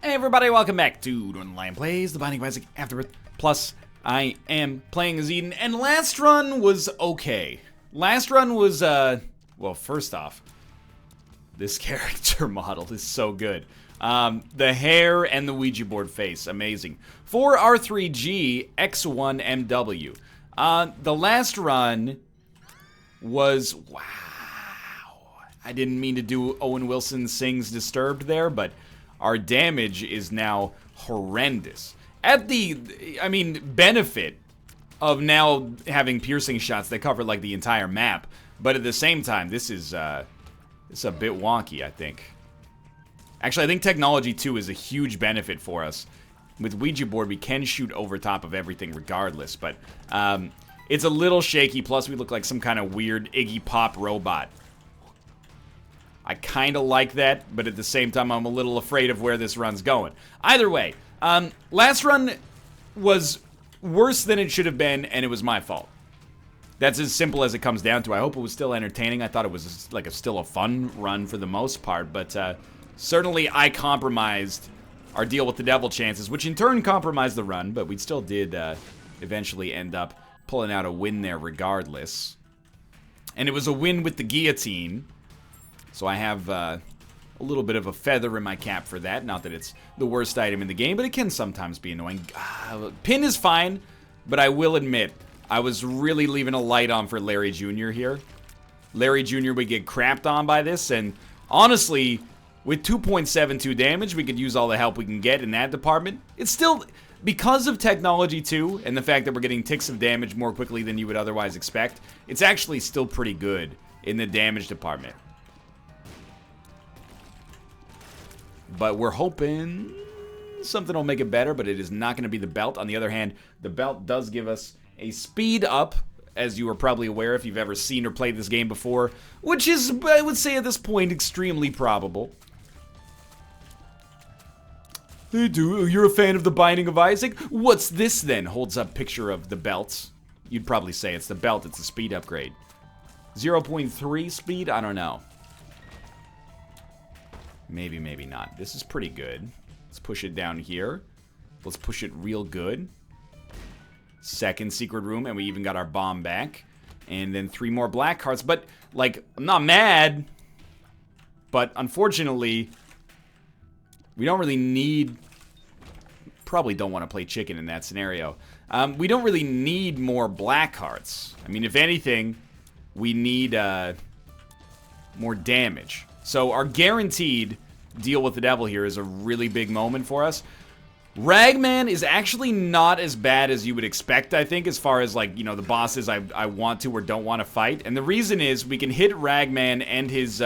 Hey everybody, welcome back to Northernlion Plays, the Binding of Isaac Afterbirth. Plus, I am playing as Eden, and last run was okay. Last run was, well, first off, this character model is so good. The hair and the Ouija board face, amazing. For R3G, X1MW. The last run was, wow. I didn't mean to do Owen Wilson Sings Disturbed there, but our damage is now horrendous. At the, benefit of now having piercing shots that cover like the entire map, but at the same time, this is it's a bit wonky, I think. Actually, I think technology 2 is a huge benefit for us. With Ouija board, we can shoot over top of everything regardless, but it's a little shaky, plus we look like some kind of weird Iggy Pop robot. I kind of like that, but at the same time, I'm a little afraid of where this run's going. Either way, last run was worse than it should have been, and it was my fault. That's as simple as it comes down to. I hope it was still entertaining. I thought it was like still a fun run for the most part, but certainly I compromised our deal with the devil chances, which in turn compromised the run, but we still did eventually end up pulling out a win there regardless. And it was a win with the guillotine. So I have a little bit of a feather in my cap for that. Not that it's the worst item in the game, but it can sometimes be annoying. Pin is fine, but I will admit, I was really leaving a light on for Larry Jr. here. Larry Jr. would get crapped on by this, and honestly, with 2.72 damage, we could use all the help we can get in that department. It's still, because of technology too, and the fact that we're getting ticks of damage more quickly than you would otherwise expect, it's actually still pretty good in the damage department. But we're hoping something will make it better, but it is not going to be the belt. On the other hand, the belt does give us a speed up, as you are probably aware if you've ever seen or played this game before, which is, I would say at this point, extremely probable. Hey, dude, you're a fan of the Binding of Isaac? What's this then? Holds up picture of the belts. You'd probably say it's the belt, it's a speed upgrade. 0.3 speed? I don't know. Maybe, maybe not. This is pretty good. Let's push it down here. Let's push it real good. Second secret room, and we even got our bomb back. And then 3 more black cards. But, like, I'm not mad. But, unfortunately, we don't really need... Probably don't want to play chicken in that scenario. We don't really need more black cards. I mean, if anything, we need more damage. So our guaranteed deal with the devil here is a really big moment for us. Ragman is actually not as bad as you would expect, I think, as far as, like, you know, the bosses I want to or don't want to fight. And the reason is we can hit Ragman and his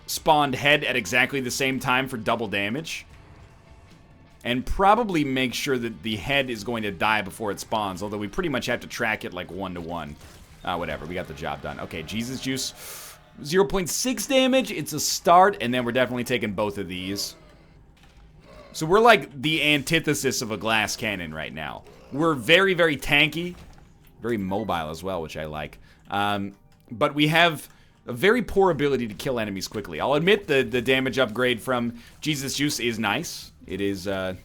spawned head at exactly the same time for double damage. And probably make sure that the head is going to die before it spawns, although we pretty much have to track it like 1-to-1. Whatever, we got the job done. Okay, Jesus Juice. 0.6 damage, it's a start, and then we're definitely taking both of these. So we're like the antithesis of a glass cannon right now. We're very, very tanky, very mobile as well, which I like. But we have a very poor ability to kill enemies quickly. I'll admit the damage upgrade from Jesus Juice is nice. It is, you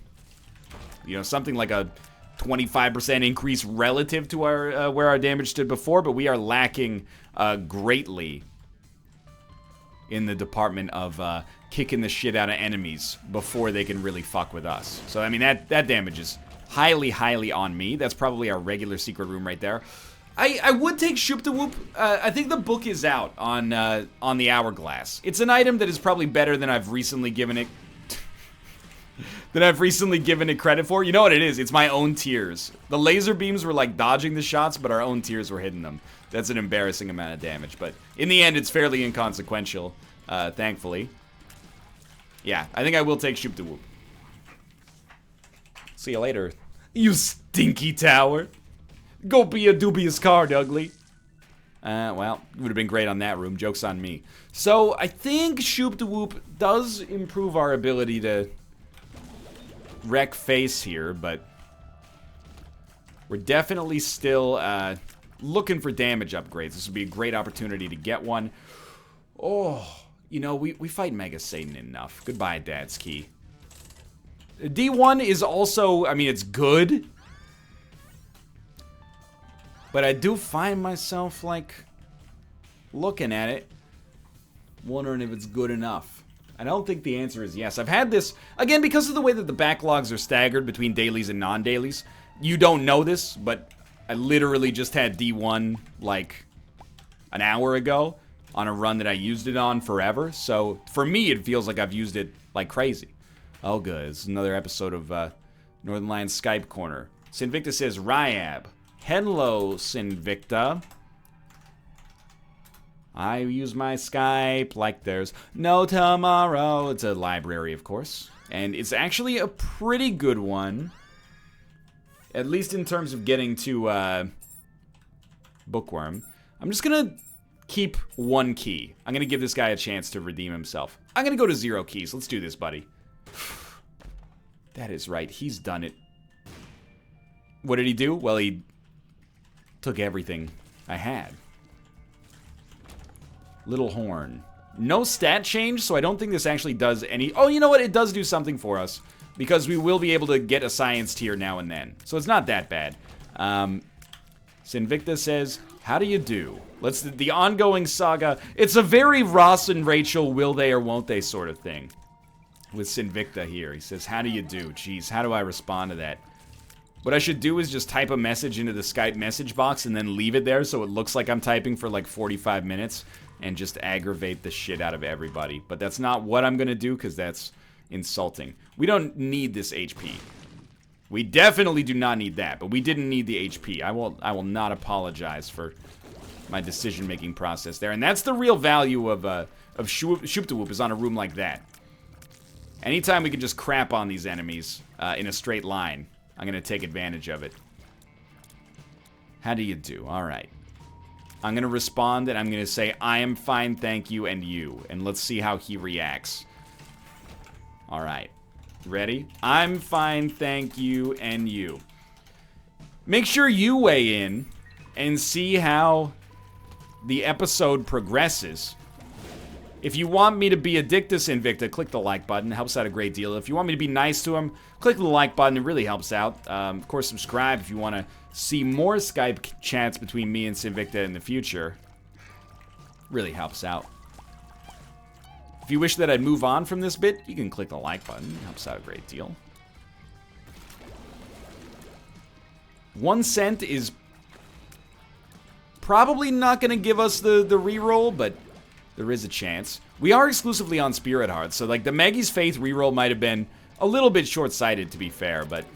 know, something like a 25% increase relative to our where our damage stood before, but we are lacking greatly in the department of kicking the shit out of enemies before they can really fuck with us. So, I mean, that damage is highly, highly on me. That's probably our regular secret room right there. I would take Shoop the Whoop. I think the book is out on the Hourglass. It's an item that is probably better than I've recently given it credit for. You know what it is? It's my own tears. The laser beams were like dodging the shots, but our own tears were hitting them. That's an embarrassing amount of damage, but in the end, it's fairly inconsequential, thankfully. Yeah, I think I will take Shoop the Whoop. See you later, you stinky tower. Go be a dubious card, ugly. Well, it would have been great on that room. Joke's on me. So, I think Shoop the Whoop does improve our ability to wreck face here, but we're definitely still looking for damage upgrades. This would be a great opportunity to get one. Oh, you know, we fight Mega Satan enough. Goodbye, Dad's Key. D1 is also, I mean, it's good. But I do find myself, like, looking at it, wondering if it's good enough. I don't think the answer is yes. I've had this, again, because of the way that the backlogs are staggered between dailies and non-dailies. You don't know this, but I literally just had D1, like, an hour ago on a run that I used it on forever. So, for me, it feels like I've used it like crazy. Oh, good. It's another episode of Northernlion Skype Corner. Sinvicta says, Ryab. Hello, Sinvicta. I use my Skype like there's no tomorrow. It's a library, of course. And it's actually a pretty good one. At least in terms of getting to Bookworm. I'm just going to keep 1 key. I'm going to give this guy a chance to redeem himself. I'm going to go to 0 keys. Let's do this, buddy. That is right. He's done it. What did he do? Well, he took everything I had. Little Horn. No stat change, so I don't think this actually does any... Oh, you know what? It does do something for us. Because we will be able to get a science tier now and then. So it's not that bad. Sinvicta says, how do you do? Let's... The ongoing saga. It's a very Ross and Rachel will they or won't they sort of thing. With Sinvicta here. He says, how do you do? Jeez, how do I respond to that? What I should do is just type a message into the Skype message box and then leave it there so it looks like I'm typing for like 45 minutes and just aggravate the shit out of everybody. But that's not what I'm going to do because that's insulting. We don't need this HP. We definitely do not need that, but we didn't need the HP. I will not apologize for my decision-making process there. And that's the real value of Shoop-to-Whoop is on a room like that. Anytime we can just crap on these enemies in a straight line, I'm going to take advantage of it. How do you do? All right. I'm going to respond and I'm going to say, I am fine, thank you, and you. And let's see how he reacts. All right. Ready? I'm fine, thank you, and you. Make sure you weigh in and see how the episode progresses. If you want me to be a dick to Sinvicta, click the like button. It helps out a great deal. If you want me to be nice to him, click the like button. It really helps out. Of course, subscribe if you want to see more Skype chats between me and Sinvicta in the future. Really helps out. If you wish that I'd move on from this bit, you can click the like button. It helps out a great deal. 1 cent is probably not going to give us the reroll, but there is a chance. We are exclusively on Spirit Hearts, so like the Maggie's Faith reroll might have been a little bit short-sighted to be fair, but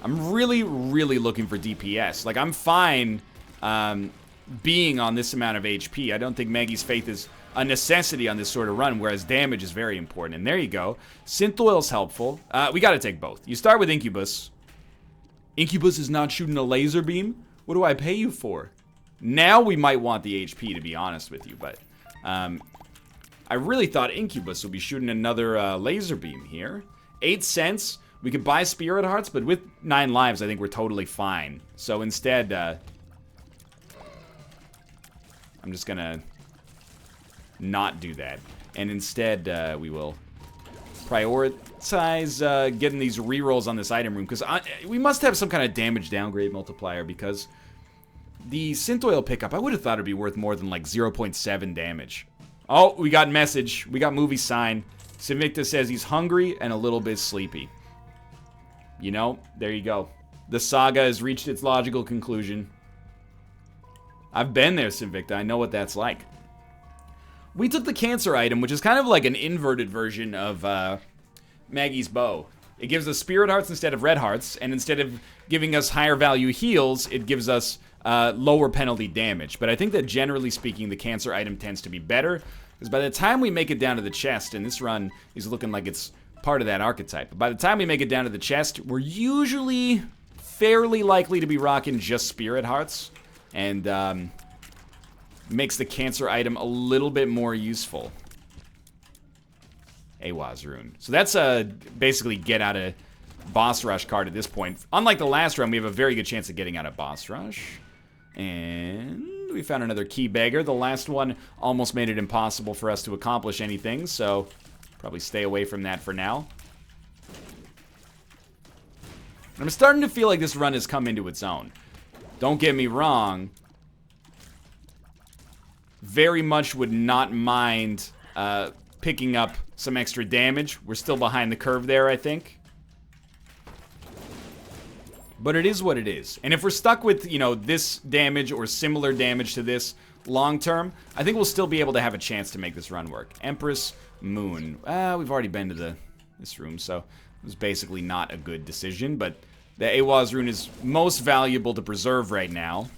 I'm really, really looking for DPS. Like, I'm fine being on this amount of HP. I don't think Maggie's Faith is a necessity on this sort of run, whereas damage is very important. And there you go. Synth Oil's helpful. We gotta take both. You start with Incubus. Incubus is not shooting a laser beam? What do I pay you for? Now we might want the HP, to be honest with you, but I really thought Incubus would be shooting another laser beam here. 8 cents. We could buy Spirit Hearts, but with 9 lives, I think we're totally fine. So instead, I'm just gonna not do that. And instead, we will prioritize getting these rerolls on this item room, because we must have some kind of damage downgrade multiplier, because the Synth Oil pickup, I would have thought it'd be worth more than like 0.7 damage. Oh, we got message. We got movie sign. Sinvicta says he's hungry and a little bit sleepy. You know, there you go. The saga has reached its logical conclusion. I've been there, Sinvicta. I know what that's like. We took the cancer item, which is kind of like an inverted version of Maggie's bow. It gives us Spirit Hearts instead of Red Hearts, and instead of giving us higher value heals, it gives us lower penalty damage. But I think that generally speaking, the cancer item tends to be better, because by the time we make it down to the chest, and this run is looking like it's part of that archetype, but by the time we make it down to the chest, we're usually fairly likely to be rocking just Spirit Hearts, and makes the cancer item a little bit more useful. Awaz rune. So that's basically get out of boss rush card at this point. Unlike the last run, we have a very good chance of getting out of boss rush. And we found another key beggar. The last one almost made it impossible for us to accomplish anything, so Probably stay away from that for now. I'm starting to feel like this run has come into its own. Don't get me wrong. Very much would not mind picking up some extra damage. We're still behind the curve there, I think. But it is what it is. And if we're stuck with, you know, this damage or similar damage to this long term, I think we'll still be able to have a chance to make this run work. Empress Moon. We've already been to this room, so it was basically not a good decision, but the Awaz rune is most valuable to preserve right now.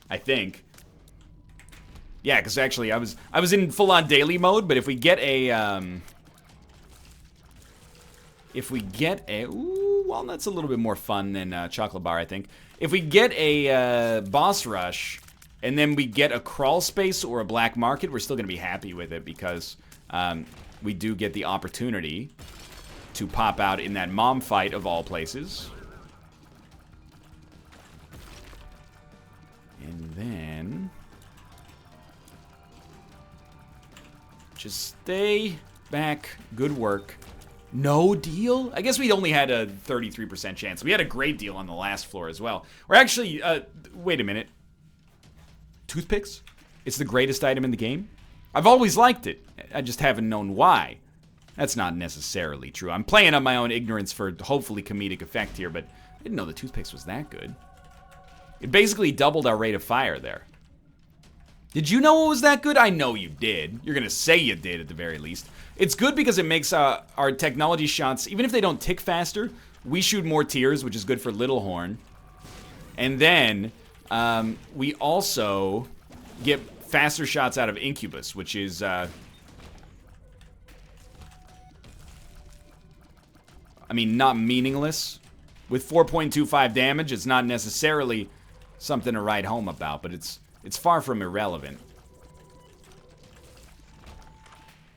I think. Yeah, because actually I was in full-on daily mode, but if we get a ooh, Walnut's a little bit more fun than Chocolate Bar, I think. If we get a boss rush and then we get a crawl space or a black market, we're still gonna be happy with it because we do get the opportunity to pop out in that mom fight of all places. And then just stay back. Good work. No deal? I guess we only had a 33% chance. We had a great deal on the last floor as well. We're actually, wait a minute. Toothpicks? It's the greatest item in the game? I've always liked it. I just haven't known why. That's not necessarily true. I'm playing on my own ignorance for hopefully comedic effect here, but I didn't know the toothpicks was that good. It basically doubled our rate of fire there. Did you know it was that good? I know you did. You're gonna say you did at the very least. It's good because it makes our technology shots, even if they don't tick faster, we shoot more tiers, which is good for Little Horn. And then we also get faster shots out of Incubus, which is I mean, not meaningless. With 4.25 damage, it's not necessarily something to write home about, but it's far from irrelevant.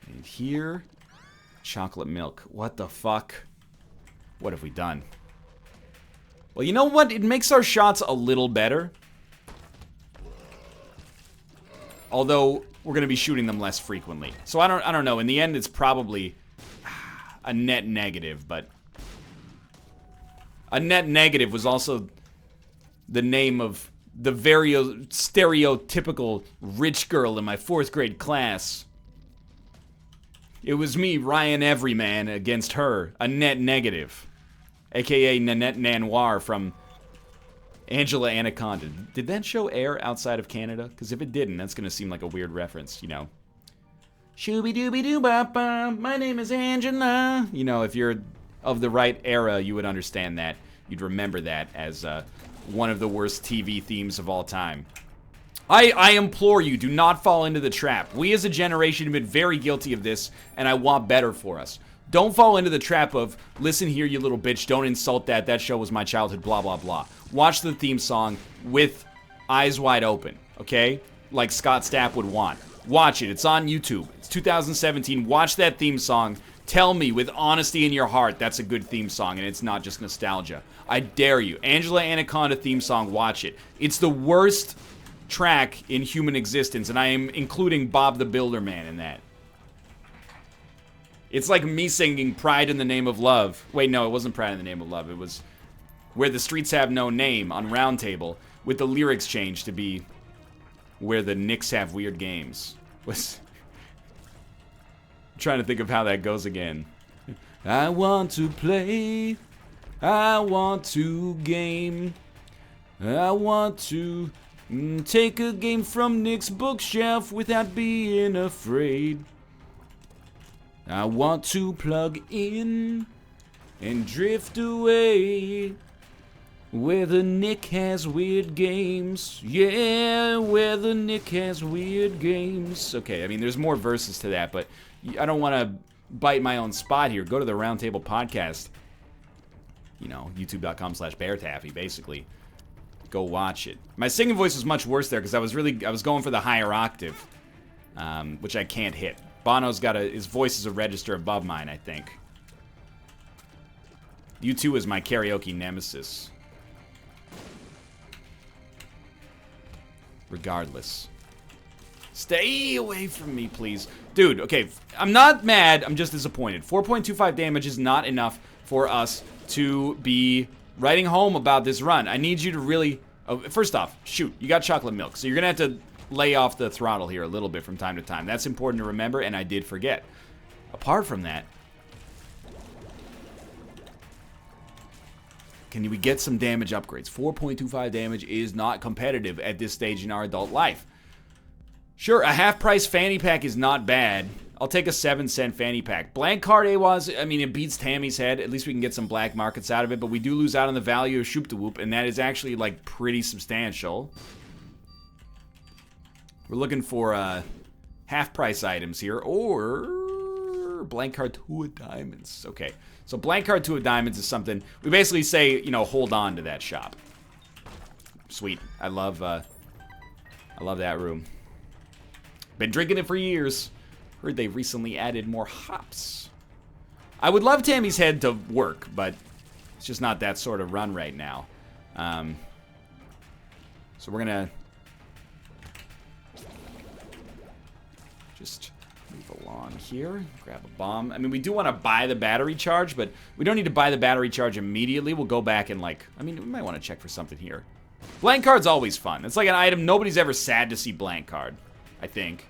And here, chocolate milk. What the fuck? What have we done? Well, you know what? It makes our shots a little better. Although, we're gonna be shooting them less frequently. So I don't know. In the end, it's probably a net negative, but a net negative was also the name of the very stereotypical rich girl in my 4th grade class. It was me, Ryan Everyman, against her, a net negative. AKA Nanette Nanoir from Angela Anaconda. Did that show air outside of Canada? Because if it didn't, that's going to seem like a weird reference, you know. Shooby-dooby-doo-ba-ba, my name is Angela. You know, if you're of the right era, you would understand that. You'd remember that as one of the worst TV themes of all time. I implore you, do not fall into the trap. We as a generation have been very guilty of this, and I want better for us. Don't fall into the trap of, listen here, you little bitch, don't insult that. That show was my childhood, blah, blah, blah. Watch the theme song with eyes wide open, okay? Like Scott Stapp would want. Watch it. It's on YouTube. It's 2017. Watch that theme song. Tell me with honesty in your heart that's a good theme song and it's not just nostalgia. I dare you. Angela Anaconda theme song, watch it. It's the worst track in human existence, and I am including Bob the Builder Man in that. It's like me singing Pride in the Name of Love. Wait, no, it wasn't Pride in the Name of Love. It was Where the Streets Have No Name on Round Table, with the lyrics changed to be Where the Knicks Have Weird Games. Was I'm trying to think of how that goes again. I want to play. I want to game. I want to take a game from Nick's bookshelf without being afraid. I want to plug in and drift away where the Nick has weird games. Yeah, where the Nick has weird games. Okay, I mean, there's more verses to that, but I don't want to bite my own spot here. Go to the Roundtable Podcast. You know, youtube.com/BearTaffy, basically. Go watch it. My singing voice was much worse there because I was going for the higher octave, which I can't hit. Bono's got his voice is a register above mine, I think. U2 is my karaoke nemesis. Regardless. Stay away from me, please. Dude, okay, I'm not mad, I'm just disappointed. 4.25 damage is not enough for us to be writing home about this run. I need you to really... Oh, first off, shoot, you got chocolate milk, so you're gonna have to lay off the throttle here a little bit from time to time. That's important to remember, and I did forget. Apart from that, can we get some damage upgrades? 4.25 damage is not competitive at this stage in our adult life. Sure, a half-price fanny pack is not bad. I'll take a 7-cent fanny pack. Blank card AWAS, I mean, it beats Tammy's head. At least we can get some black markets out of it, but we do lose out on the value of Shoop da Whoop, and that is actually, like, pretty substantial. We're looking for half-price items here, or blank card 2 of diamonds. Okay, so blank card 2 of diamonds is something, we basically say, you know, hold on to that shop. Sweet. I love that room. Been drinking it for years. Heard they recently added more hops. I would love Tammy's head to work, but it's just not that sort of run right now. So we're gonna just move along here. Grab a bomb. I mean, we do want to buy the battery charge, but we don't need to buy the battery charge immediately. We'll go back and, like, I mean, we might want to check for something here. Blank card's always fun. It's like an item. Nobody's ever sad to see blank card, I think.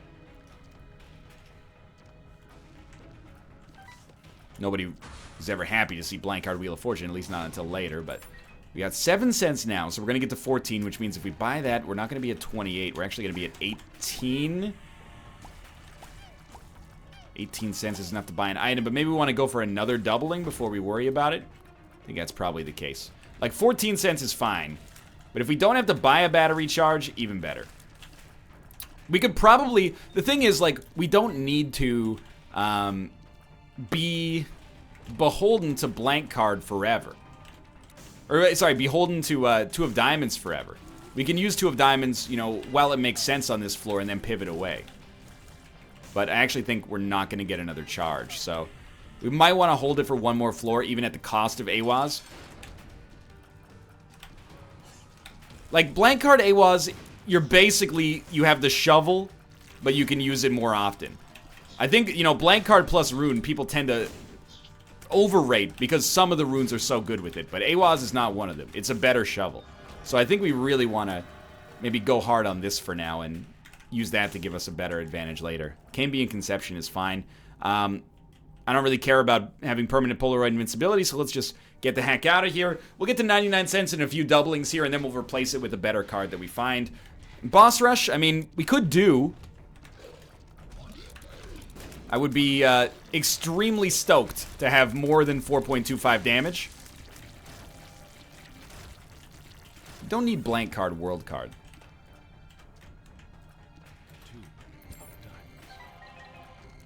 Nobody is ever happy to see blank card Wheel of Fortune, at least not until later, but we got 7 cents now, so we're going to get to 14, which means if we buy that, we're not going to be at 28. We're actually going to be at 18. 18 cents is enough to buy an item, but maybe we want to go for another doubling before we worry about it. I think that's probably the case. Like, 14 cents is fine, but if we don't have to buy a battery charge, even better. We could probably... The thing is, like, we don't need to be beholden to blank card forever. Or, sorry, beholden to 2 of diamonds forever. We can use 2 of diamonds, you know, while it makes sense on this floor and then pivot away. But I actually think we're not going to get another charge, so we might want to hold it for one more floor, even at the cost of AWAS. Like, blank card AWAS, you're basically, you have the shovel, but you can use it more often. I think, you know, blank card plus rune, people tend to overrate because some of the runes are so good with it, but AWAS is not one of them. It's a better shovel. So I think we really want to maybe go hard on this for now and use that to give us a better advantage later. Cambion Conception is fine. I don't really care about having permanent Polaroid invincibility, so let's just get the heck out of here. We'll get to 99 cents and a few doublings here, and then we'll replace it with a better card that we find. Boss Rush, I mean, we could do. I would be extremely stoked to have more than 4.25 damage. Don't need blank card, world card.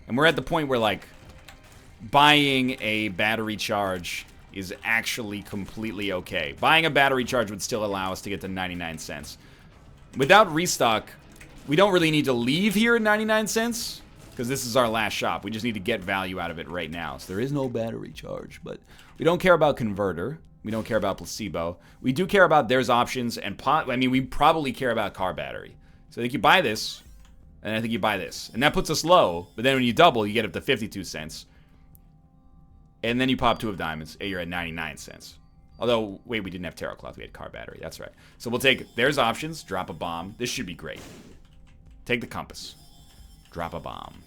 And we're at the point where, like, buying a battery charge is actually completely okay. Buying a battery charge would still allow us to get to 99 cents. Without restock, we don't really need to leave here at 99 cents, because this is our last shop. We just need to get value out of it right now. So there is no battery charge, but we don't care about converter. We don't care about placebo. We do care about there's options and pot. I mean, we probably care about car battery. So I think you buy this, and I think you buy this. And that puts us low, but then when you double, you get up to 52 cents. And then you pop 2 of diamonds, and you're at 99 cents. Although, wait, we didn't have tarot cloth, we had car battery, that's right. So we'll take, there's options, drop a bomb. This should be great. Take the compass. Drop a bomb.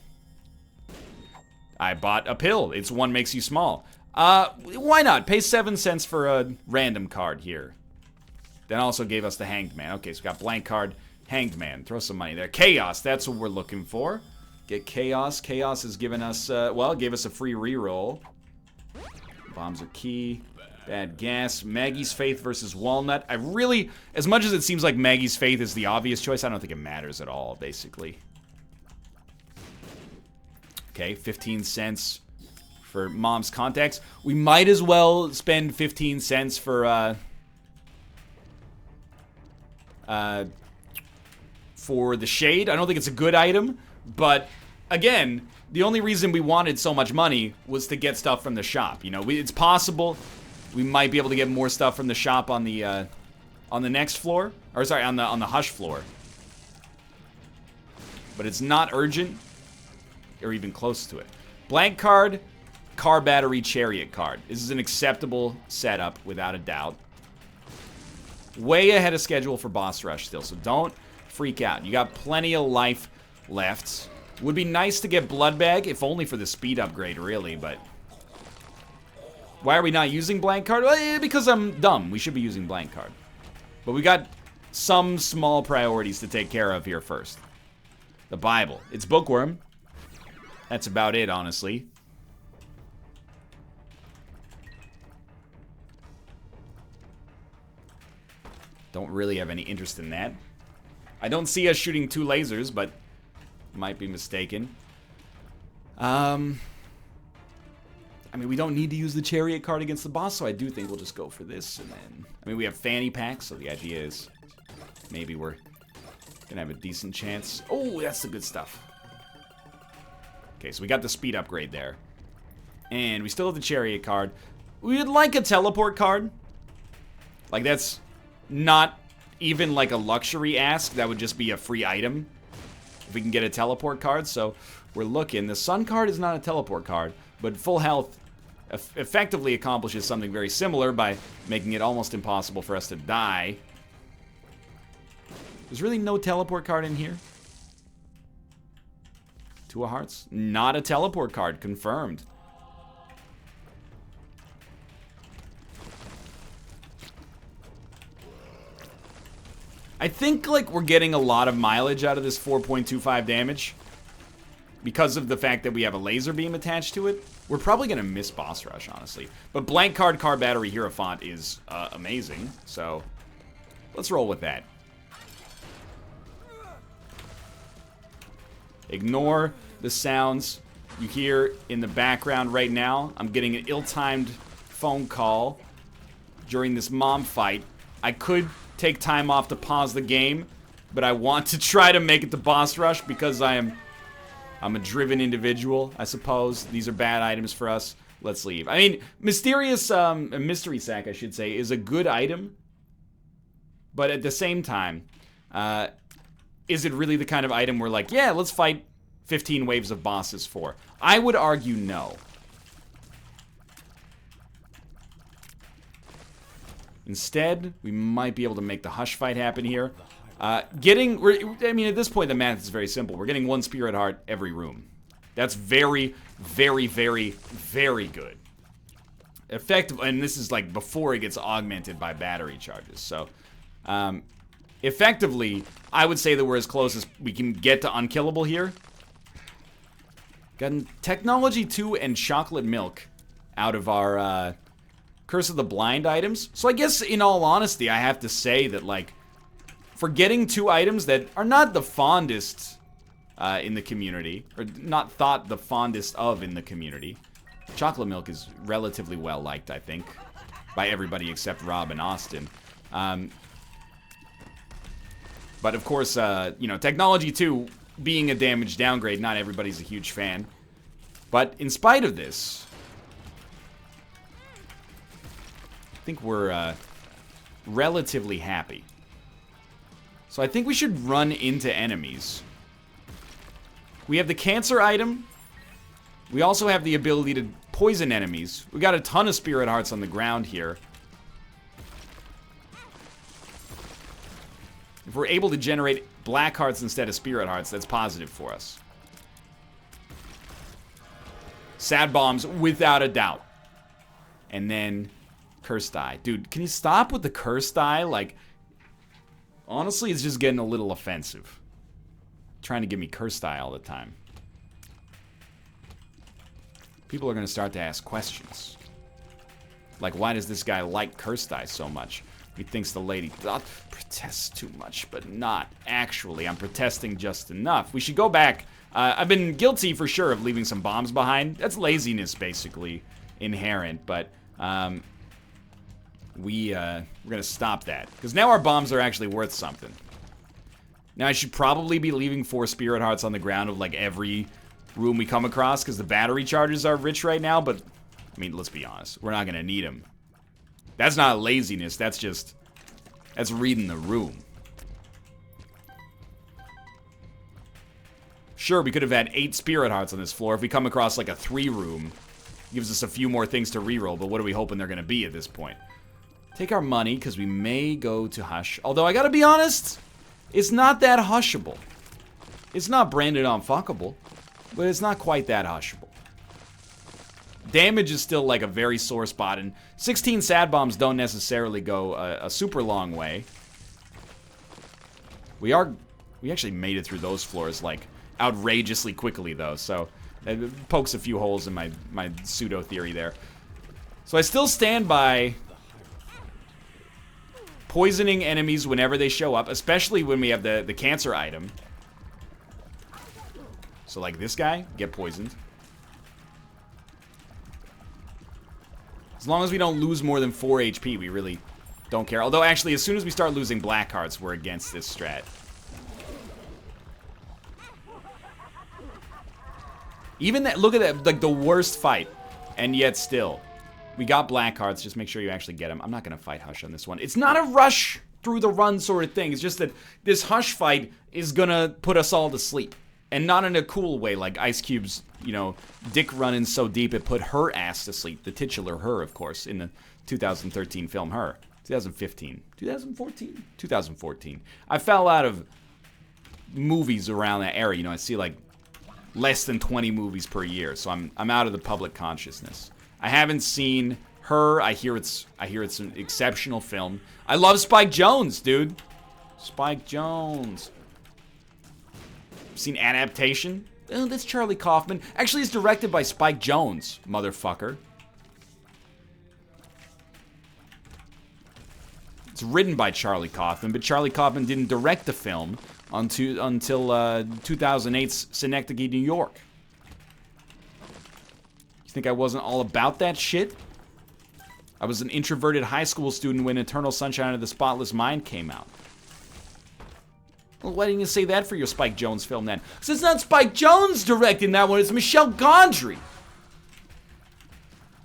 I bought a pill. It's one makes you small. Why not? Pay 7 cents for a random card here. Then also gave us the Hanged Man. Okay, so we got blank card, Hanged Man. Throw some money there. Chaos, that's what we're looking for. Get Chaos. Chaos has given us, well, gave us a free reroll. Bombs are key. Bad gas. Maggie's Faith versus Walnut. I really, as much as it seems like Maggie's Faith is the obvious choice, I don't think it matters at all, basically. Okay, 15 cents for Mom's Contacts. We might as well spend 15 cents for the Shade. I don't think it's a good item, but again, the only reason we wanted so much money was to get stuff from the shop. You know, it's possible we might be able to get more stuff from the shop on the next floor, or sorry, on the Hush floor. But it's not urgent. or even close to it. Blank card, car battery, chariot card. This is an acceptable setup, without a doubt. Way ahead of schedule for boss rush still, so don't freak out. You got plenty of life left. Would be nice to get blood bag, if only for the speed upgrade, really, but... Why are we not using blank card? Well, because I'm dumb. We should be using blank card. But we got some small priorities to take care of here first. The Bible. It's bookworm. That's about it, honestly. Don't really have any interest in that. I don't see us shooting 2 lasers, but might be mistaken. I mean, we don't need to use the chariot card against the boss, so I do think we'll just go for this, and then... I mean, we have fanny packs, so the idea is maybe we're gonna have a decent chance. Oh, that's the good stuff. Okay, so we got the speed upgrade there. And we still have the chariot card. We'd like a teleport card. Like, that's not even like a luxury ask. That would just be a free item if we can get a teleport card. So we're looking. The sun card is not a teleport card, but full health effectively accomplishes something very similar by making it almost impossible for us to die. There's really no teleport card in here. 2 of hearts. Not a teleport card. Confirmed. I think, like, we're getting a lot of mileage out of this 4.25 damage. Because of the fact that we have a laser beam attached to it. We're probably going to miss boss rush, honestly. But blank card, car battery, Hierophant is amazing. So, let's roll with that. Ignore the sounds you hear in the background right now. I'm getting an ill-timed phone call during this mom fight. I could take time off to pause the game, but I want to try to make it to boss rush because I'm a driven individual, I suppose. These are bad items for us. Let's leave. I mean, mystery sack, I should say, is a good item, but at the same time, is it really the kind of item we're like, yeah, let's fight 15 waves of bosses for? I would argue no. Instead, we might be able to make the hush fight happen here. I mean, at this point, the math is very simple. We're getting 1 spirit heart every room. That's very, very, very, very good. Effective, and this is like before it gets augmented by battery charges. So, effectively, I would say that we're as close as we can get to unkillable here. Gotten Technology 2 and Chocolate Milk out of our Curse of the Blind items. So I guess, in all honesty, I have to say that, like, for getting 2 items that are not the fondest in the community, or not thought the fondest of in the community, Chocolate Milk is relatively well liked, I think, by everybody except Rob and Austin. But of course, you know, Technology 2 being a damage downgrade, not everybody's a huge fan. But in spite of this, I think we're relatively happy. So I think we should run into enemies. We have the cancer item. We also have the ability to poison enemies. We got a ton of spirit hearts on the ground here. If we're able to generate black hearts instead of spirit hearts, that's positive for us. Sad bombs, without a doubt. And then curse die. Dude, can you stop with the curse die? Like, honestly, it's just getting a little offensive. Trying to give me curse die all the time. People are going to start to ask questions. Like, why does this guy like curse die so much? He thinks the lady protests too much, but not actually. I'm protesting just enough. We should go back. I've been guilty for sure of leaving some bombs behind. That's laziness, basically, inherent. But we're gonna stop that because now our bombs are actually worth something. Now I should probably be leaving 4 spirit hearts on the ground of like every room we come across because the battery charges are rich right now. But I mean, let's be honest, we're not gonna need them. That's not laziness, that's reading the room. Sure, we could have had 8 Spirit Hearts on this floor. If we come across like a 3-room, gives us a few more things to reroll, but what are we hoping they're going to be at this point? Take our money, because we may go to Hush. Although, I gotta be honest, it's not that hushable. It's not branded unfuckable, but it's not quite that hushable. Damage is still like a very sore spot, and 16 sad bombs don't necessarily go a super long way. We actually made it through those floors like outrageously quickly though, so it pokes a few holes in my pseudo theory there. So I still stand by poisoning enemies whenever they show up, especially when we have the cancer item. So like this guy, get poisoned. As long as we don't lose more than 4 HP, we really don't care. Although, actually, as soon as we start losing black hearts, we're against this strat. Even that, look at that, like the worst fight. And yet still, we got black hearts. Just make sure you actually get them. I'm not going to fight Hush on this one. It's not a rush through the run sort of thing. It's just that this Hush fight is going to put us all to sleep. And not in a cool way, like Ice Cube's, you know, dick running so deep it put her ass to sleep. The titular Her, of course, in the 2013 film Her. 2015. 2014? 2014. I fell out of movies around that era. You know, I see like less than 20 movies per year, so I'm out of the public consciousness. I haven't seen Her. I hear it's an exceptional film. I love Spike Jonze, dude. Spike Jonze. Seen Adaptation? Oh, that's Charlie Kaufman. Actually, it's directed by Spike Jonze, motherfucker. It's written by Charlie Kaufman, but Charlie Kaufman didn't direct the film until 2008's Synecdoche, New York. You think I wasn't all about that shit? I was an introverted high school student when Eternal Sunshine of the Spotless Mind came out. Well, why didn't you say that for your Spike Jonze film then? Because it's not Spike Jonze directing that one, it's Michel Gondry.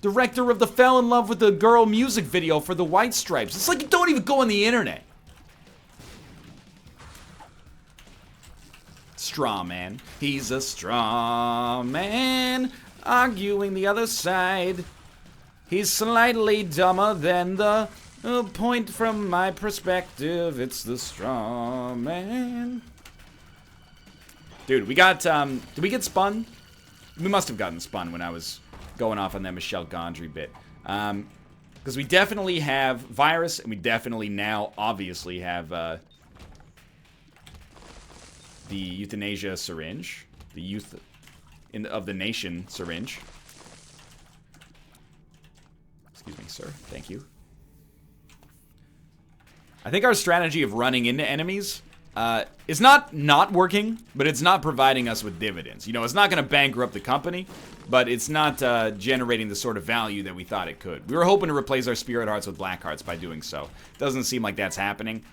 Director of the Fell in Love with the Girl music video for the White Stripes. It's like you don't even go on the internet. Straw man. He's a straw man, arguing the other side. He's slightly dumber than the point from my perspective. It's the straw man. Dude, we got, did we get spun? We must have gotten spun when I was going off on that Michel Gondry bit. Because we definitely have virus, and we definitely now, obviously, have, the euthanasia syringe. The youth of the nation syringe. Excuse me, sir. Thank you. I think our strategy of running into enemies is not working, but it's not providing us with dividends. You know, it's not going to bankrupt the company, but it's not generating the sort of value that we thought it could. We were hoping to replace our Spirit Hearts with Black Hearts by doing so. Doesn't seem like that's happening.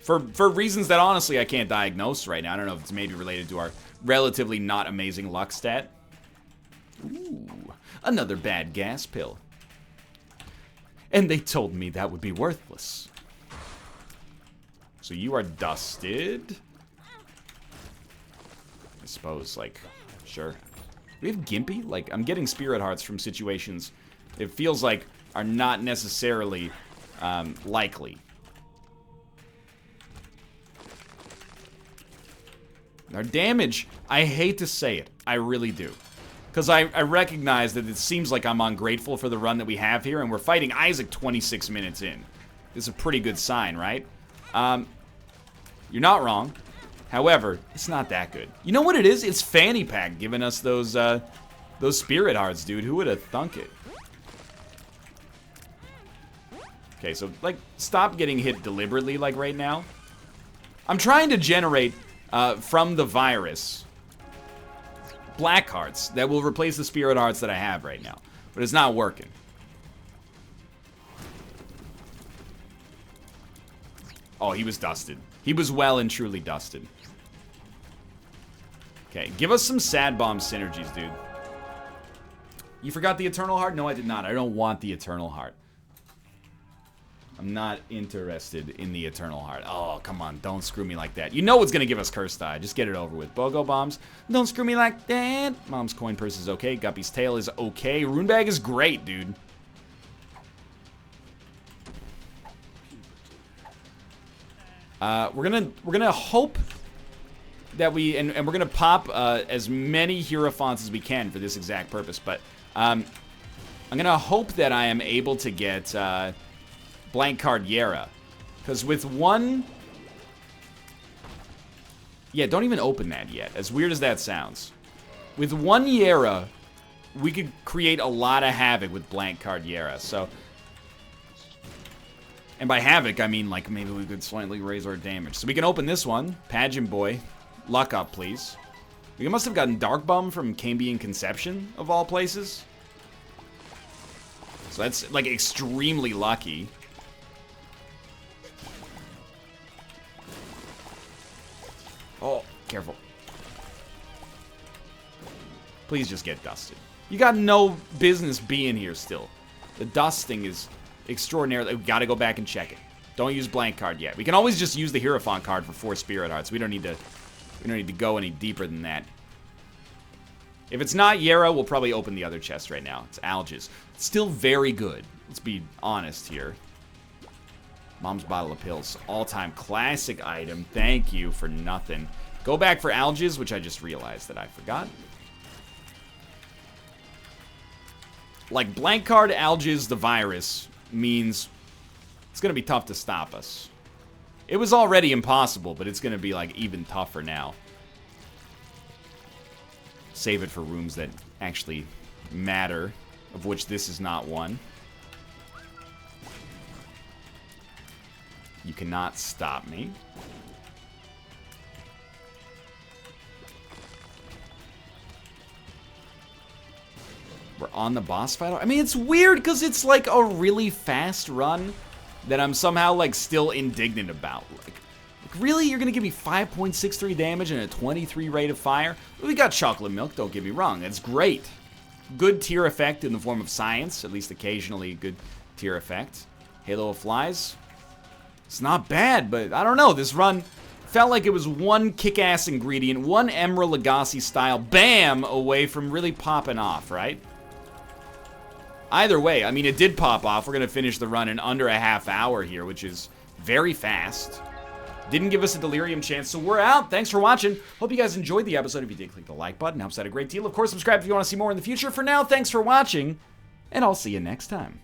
For reasons that honestly I can't diagnose right now. I don't know if it's maybe related to our relatively not amazing luck stat. Ooh, another bad gas pill. And they told me that would be worthless. So you are dusted. I suppose, like, sure. We have Gimpy? Like, I'm getting Spirit Hearts from situations it feels like are not necessarily likely. Our damage, I hate to say it, I really do. Because I recognize that it seems like I'm ungrateful for the run that we have here, and we're fighting Isaac 26 minutes in. This is a pretty good sign, right? You're not wrong. However, it's not that good. You know what it is? It's Fanny Pack giving us those Spirit Hearts, dude. Who would have thunk it? Okay, so, like, stop getting hit deliberately, like, right now. I'm trying to generate, from the virus, Black Hearts that will replace the Spirit Hearts that I have right now. But it's not working. Oh, he was dusted. He was well and truly dusted. Okay, give us some Sad Bomb synergies, dude. You forgot the Eternal Heart? No, I did not. I don't want the Eternal Heart. I'm not interested in the Eternal Heart. Oh, come on. Don't screw me like that. You know what's going to give us Cursed Eye. Just get it over with. BOGO bombs. Don't screw me like that. Mom's coin purse is okay. Guppy's tail is okay. Rune bag is great, dude. We're gonna hope that and we're gonna pop as many Hierophants as we can for this exact purpose. But I'm gonna hope that I am able to get blank card Yera, because with one, yeah, don't even open that yet. As weird as that sounds, with one Yera, we could create a lot of havoc with blank card Yera. So. And by havoc, I mean, like, maybe we could slightly raise our damage. So we can open this one. Pageant Boy. Luck up, please. We must have gotten Dark Bum from Cambion Conception, of all places. So that's, like, extremely lucky. Oh, careful. Please just get dusted. You got no business being here still. The dusting is... extraordinarily. We gotta go back and check it. Don't use blank card yet. We can always just use the Hierophant card for 4 Spirit Hearts. We don't need to go any deeper than that. If it's not Yera, we'll probably open the other chest right now. It's Alges. It's still very good. Let's be honest here. Mom's Bottle of Pills. All-time classic item. Thank you for nothing. Go back for Alges, which I just realized that I forgot. Like, blank card Alges the virus means it's going to be tough to stop us. It was already impossible, but it's going to be, like, even tougher now. Save it for rooms that actually matter, of which this is not one. You cannot stop me. We're on the boss fight. I mean, it's weird because it's like a really fast run that I'm somehow like still indignant about. Like really, you're gonna give me 5.63 damage and a 23 rate of fire? We got chocolate milk. Don't get me wrong. It's great. Good tier effect in the form of science. At least occasionally good tier effect. Halo of Flies. It's not bad, but I don't know. This run felt like it was one kick-ass ingredient, one Emerald Lagasse style BAM away from really popping off, right? Either way, I mean, it did pop off. We're going to finish the run in under a half hour here, which is very fast. Didn't give us a delirium chance, so we're out. Thanks for watching. Hope you guys enjoyed the episode. If you did, click the like button. Helps out a great deal. Of course, subscribe if you want to see more in the future. For now, thanks for watching, and I'll see you next time.